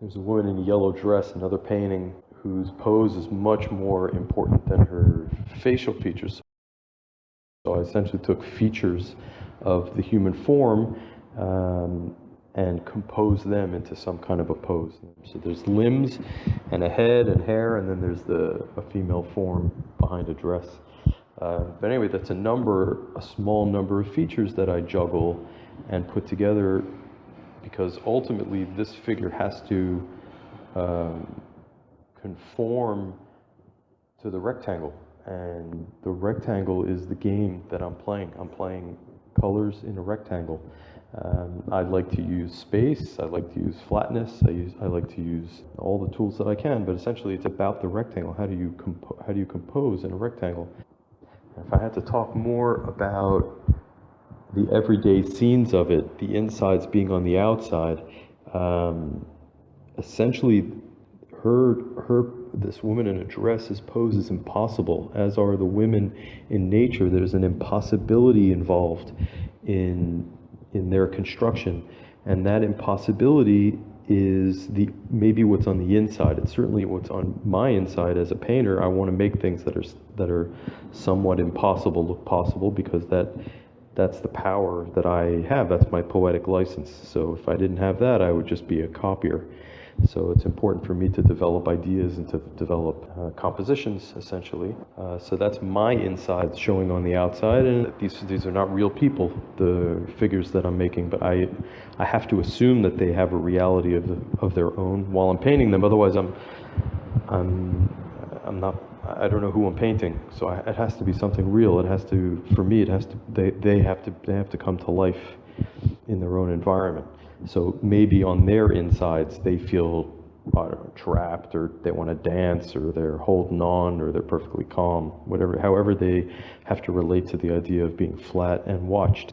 There's a woman in a yellow dress, another painting, whose pose is much more important than her facial features. So I essentially took features of the human form and composed them into some kind of a pose. So there's limbs and a head and hair, and then there's a female form behind a dress. But anyway, that's a small number of features that I juggle and put together, because ultimately this figure has to conform to the rectangle, and the rectangle is the game that I'm playing. I'm playing colors in a rectangle. I like to use space, I like to use flatness, I like to use all the tools that I can, but essentially it's about the rectangle. How do you compose in a rectangle? If I had to talk more about the everyday scenes of it, the insides being on the outside, essentially this woman in a dress's pose is impossible, as are the women in nature. There's an impossibility involved in their construction, and that impossibility is maybe what's on the inside. It's certainly what's on my inside as a painter. I want to make things that are somewhat impossible look possible, because that's the power that I have. That's my poetic license. So if I didn't have that, I would just be a copier. So it's important for me to develop ideas and to develop compositions, essentially. So that's my insides showing on the outside, and these are not real people, the figures that I'm making, but I have to assume that they have a reality of their own while I'm painting them. Otherwise, I don't know who I'm painting. So it has to be something real. It has to, for me, they have to come to life in their own environment. So maybe on their insides they feel, I don't know, trapped, or they want to dance, or they're holding on, or they're perfectly calm, however they have to relate to the idea of being flat and watched.